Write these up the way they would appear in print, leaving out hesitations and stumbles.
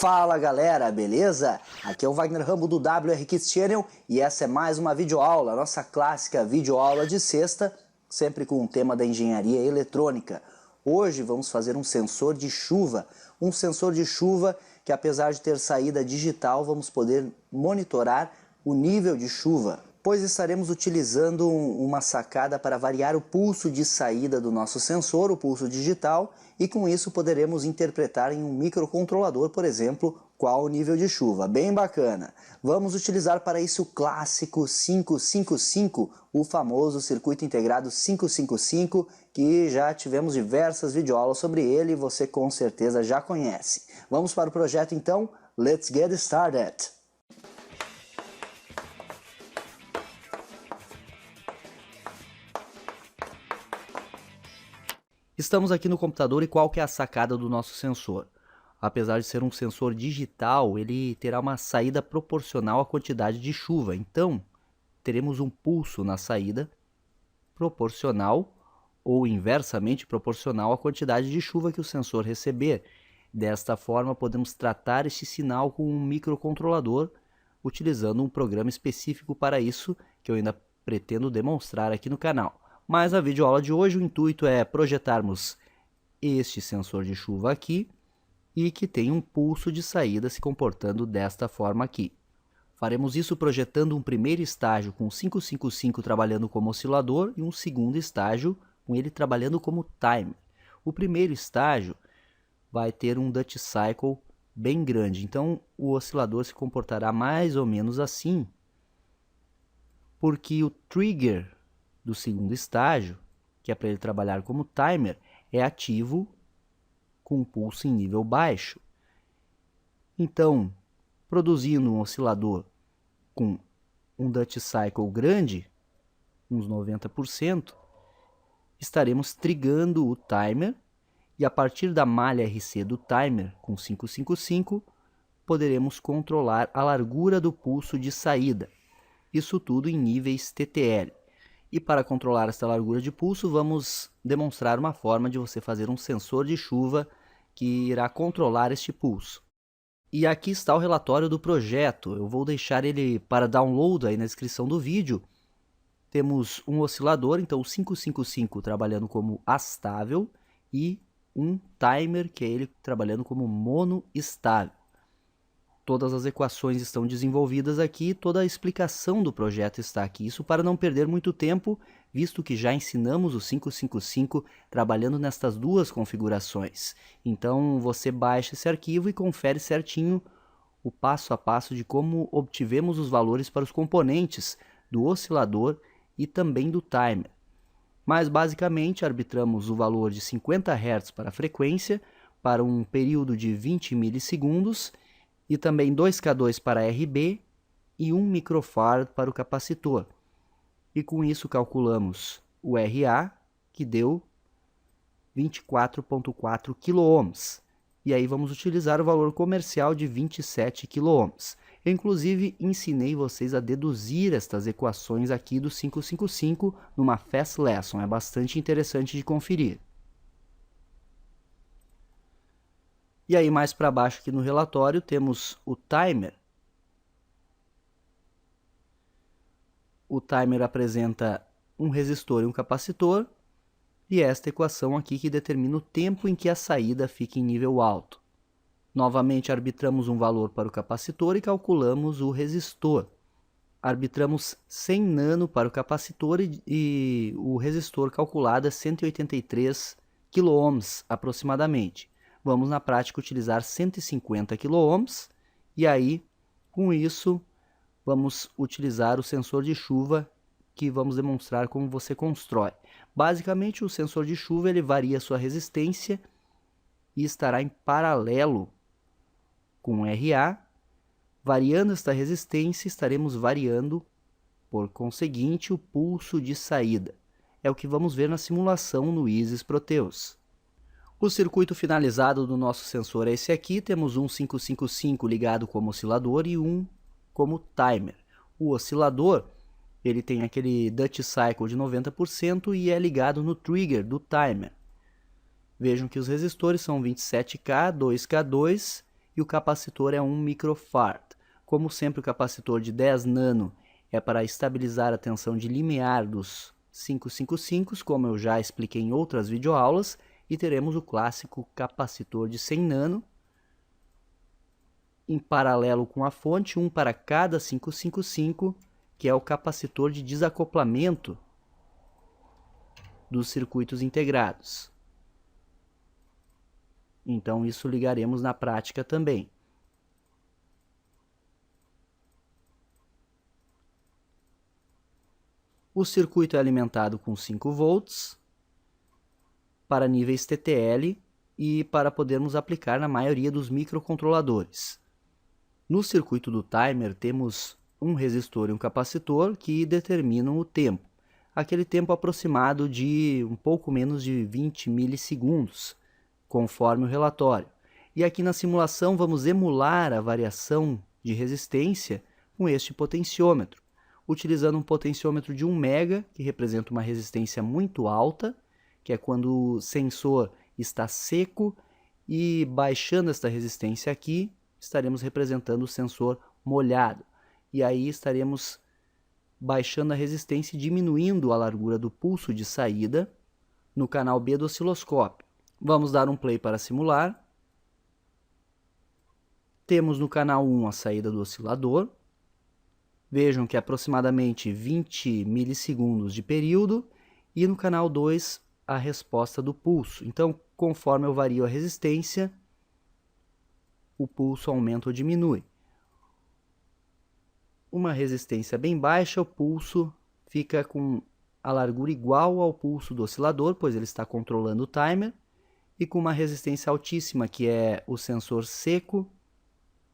Fala galera, beleza? Aqui é o Wagner Rambo do WR Kids Channel e essa é mais uma videoaula, nossa clássica videoaula de sexta, sempre com o tema da engenharia eletrônica. Hoje vamos fazer um sensor de chuva que apesar de ter saída digital, vamos poder monitorar o nível de chuva, pois estaremos utilizando uma sacada para variar o pulso de saída do nosso sensor, o pulso digital, e com isso poderemos interpretar em um microcontrolador, por exemplo, qual o nível de chuva. Bem bacana! Vamos utilizar para isso o clássico 555, o famoso circuito integrado 555, que já tivemos diversas videoaulas sobre ele e você com certeza já conhece. Vamos para o projeto então? Let's get started! Estamos aqui no computador e qual que é a sacada do nosso sensor? Apesar de ser um sensor digital, ele terá uma saída proporcional à quantidade de chuva. Então, teremos um pulso na saída proporcional ou inversamente proporcional à quantidade de chuva que o sensor receber. Desta forma, podemos tratar este sinal com um microcontrolador, utilizando um programa específico para isso, que eu ainda pretendo demonstrar aqui no canal. Mas na videoaula de hoje o intuito é projetarmos este sensor de chuva aqui e que tem um pulso de saída se comportando desta forma aqui. Faremos isso projetando um primeiro estágio com 555 trabalhando como oscilador e um segundo estágio com ele trabalhando como timer. O primeiro estágio vai ter um duty cycle bem grande, então o oscilador se comportará mais ou menos assim, porque o trigger do segundo estágio, que é para ele trabalhar como timer, é ativo com um pulso em nível baixo. Então, produzindo um oscilador com um duty cycle grande, uns 90%, estaremos trigando o timer e a partir da malha RC do timer com 555, poderemos controlar a largura do pulso de saída. Isso tudo em níveis TTL. E para controlar esta largura de pulso, vamos demonstrar uma forma de você fazer um sensor de chuva que irá controlar este pulso. E aqui está o relatório do projeto. Eu vou deixar ele para download aí na descrição do vídeo. Temos um oscilador, então o 555 trabalhando como astável e um timer, que é ele trabalhando como monoestável. Todas as equações estão desenvolvidas aqui, toda a explicação do projeto está aqui. Isso para não perder muito tempo, visto que já ensinamos o 555 trabalhando nestas duas configurações. Então você baixa esse arquivo e confere certinho o passo a passo de como obtivemos os valores para os componentes do oscilador e também do timer. Mas basicamente arbitramos o valor de 50 Hz para a frequência, para um período de 20 milissegundos, e também 2K2 para RB e 1 microfarad para o capacitor. E com isso calculamos o RA, que deu 24,4 kΩ. E aí vamos utilizar o valor comercial de 27 kΩ. Eu inclusive ensinei vocês a deduzir estas equações aqui do 555 numa Fast Lesson. É bastante interessante de conferir. E aí mais para baixo aqui no relatório temos o timer. O timer apresenta um resistor e um capacitor, e esta equação aqui que determina o tempo em que a saída fica em nível alto. Novamente arbitramos um valor para o capacitor e calculamos o resistor. Arbitramos 100 nano para o capacitor e o resistor calculado é 183 kΩ aproximadamente. Vamos na prática utilizar 150 kΩ e aí, com isso, vamos utilizar o sensor de chuva que vamos demonstrar como você constrói. Basicamente, o sensor de chuva ele varia sua resistência e estará em paralelo com o RA. Variando esta resistência, estaremos variando, por conseguinte, o pulso de saída. É o que vamos ver na simulação no Isis Proteus. O circuito finalizado do nosso sensor é esse aqui, temos um 555 ligado como oscilador e um como timer. O oscilador ele tem aquele duty cycle de 90% e é ligado no trigger do timer. Vejam que os resistores são 27K, 2K2 e o capacitor é 1 microfarad. Como sempre, o capacitor de 10 nano é para estabilizar a tensão de limiar dos 555, como eu já expliquei em outras videoaulas, e teremos o clássico capacitor de 100 nano, em paralelo com a fonte, um para cada 555, que é o capacitor de desacoplamento dos circuitos integrados. Então, isso ligaremos na prática também. O circuito é alimentado com 5 volts para níveis TTL e para podermos aplicar na maioria dos microcontroladores. No circuito do timer temos um resistor e um capacitor que determinam o tempo. Aquele tempo aproximado de um pouco menos de 20 milissegundos, conforme o relatório. E aqui na simulação vamos emular a variação de resistência com este potenciômetro, utilizando um potenciômetro de 1 mega, que representa uma resistência muito alta, que é quando o sensor está seco, e baixando esta resistência aqui, estaremos representando o sensor molhado. E aí estaremos baixando a resistência e diminuindo a largura do pulso de saída no canal B do osciloscópio. Vamos dar um play para simular. Temos no canal 1 a saída do oscilador. Vejam que é aproximadamente 20 milissegundos de período, e no canal 2 a resposta do pulso. Então, conforme eu vario a resistência, o pulso aumenta ou diminui. Uma resistência bem baixa, o pulso fica com a largura igual ao pulso do oscilador, pois ele está controlando o timer, e com uma resistência altíssima, que é o sensor seco,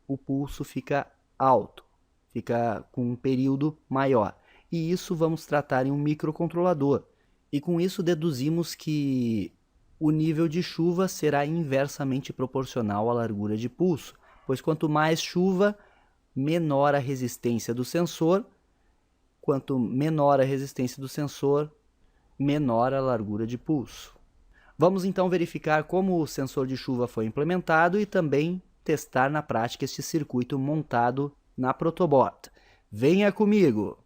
o pulso fica alto, fica com um período maior. E isso vamos tratar em um microcontrolador. E com isso deduzimos que o nível de chuva será inversamente proporcional à largura de pulso, pois quanto mais chuva, menor a resistência do sensor. Quanto menor a resistência do sensor, menor a largura de pulso. Vamos então verificar como o sensor de chuva foi implementado e também testar na prática este circuito montado na protoboard. Venha comigo!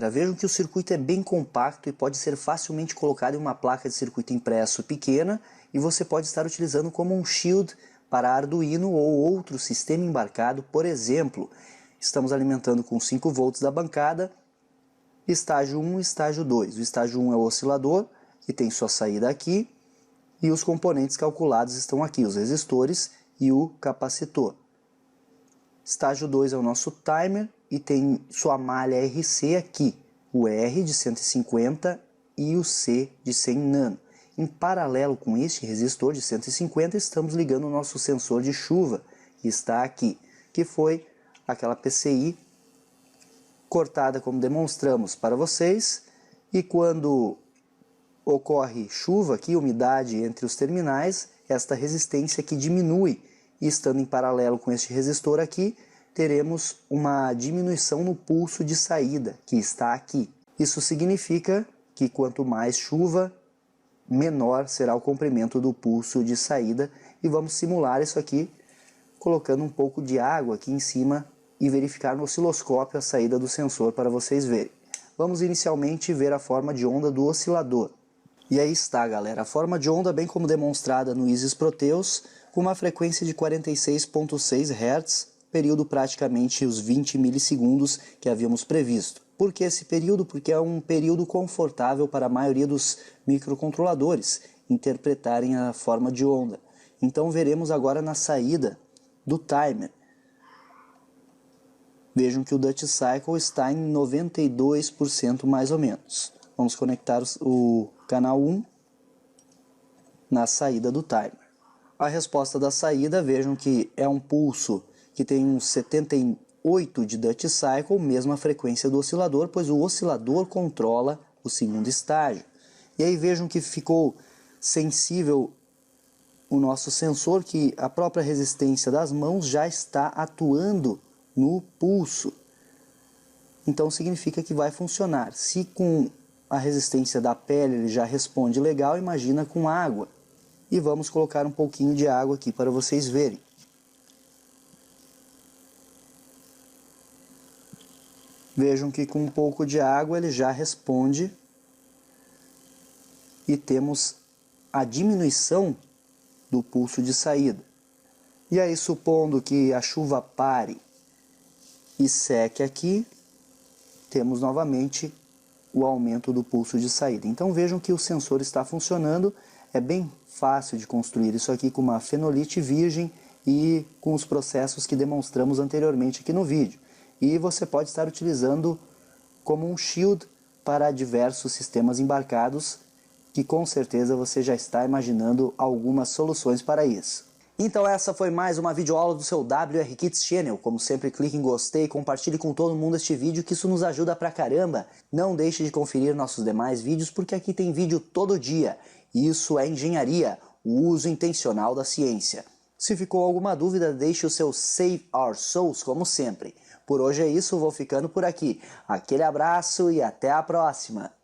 Vejam que o circuito é bem compacto e pode ser facilmente colocado em uma placa de circuito impresso pequena, e você pode estar utilizando como um shield para Arduino ou outro sistema embarcado. Por exemplo, estamos alimentando com 5 volts da bancada, estágio 1 e estágio 2. O estágio 1 é o oscilador, que tem sua saída aqui, e os componentes calculados estão aqui, os resistores e o capacitor. Estágio 2 é o nosso timer e tem sua malha RC aqui, o R de 150 e o C de 100 nano. Em paralelo com este resistor de 150, estamos ligando o nosso sensor de chuva, que está aqui, que foi aquela PCI cortada como demonstramos para vocês, e quando ocorre chuva aqui, umidade entre os terminais, esta resistência aqui diminui, e estando em paralelo com este resistor aqui, teremos uma diminuição no pulso de saída, que está aqui. Isso significa que quanto mais chuva, menor será o comprimento do pulso de saída, e vamos simular isso aqui colocando um pouco de água aqui em cima e verificar no osciloscópio a saída do sensor para vocês verem. Vamos inicialmente ver a forma de onda do oscilador. E aí está, galera, a forma de onda bem como demonstrada no Isis Proteus, com uma frequência de 46,6 Hz, período praticamente os 20 milissegundos que havíamos previsto. Por que esse período? Porque é um período confortável para a maioria dos microcontroladores interpretarem a forma de onda. Então veremos agora na saída do timer. Vejam que o Duty Cycle está em 92% mais ou menos. Vamos conectar o canal 1 na saída do timer. A resposta da saída, vejam que é um pulso que tem uns 78 de Duty Cycle, mesma frequência do oscilador, pois o oscilador controla o segundo estágio. E aí vejam que ficou sensível o nosso sensor, que a própria resistência das mãos já está atuando no pulso. Então significa que vai funcionar. Se com a resistência da pele ele já responde legal, imagina com água. E vamos colocar um pouquinho de água aqui para vocês verem. Vejam que com um pouco de água ele já responde e temos a diminuição do pulso de saída. E aí, supondo que a chuva pare e seque aqui, temos novamente o aumento do pulso de saída. Então vejam que o sensor está funcionando. É bem fácil de construir isso aqui com uma fenolite virgem e com os processos que demonstramos anteriormente aqui no vídeo. E você pode estar utilizando como um shield para diversos sistemas embarcados, que com certeza você já está imaginando algumas soluções para isso. Então essa foi mais uma videoaula do seu WR Kits Channel. Como sempre, clique em gostei, compartilhe com todo mundo este vídeo, que isso nos ajuda pra caramba. Não deixe de conferir nossos demais vídeos, porque aqui tem vídeo todo dia. Isso é engenharia, o uso intencional da ciência. Se ficou alguma dúvida, deixe o seu Save Our Souls, como sempre. Por hoje é isso, vou ficando por aqui. Aquele abraço e até a próxima!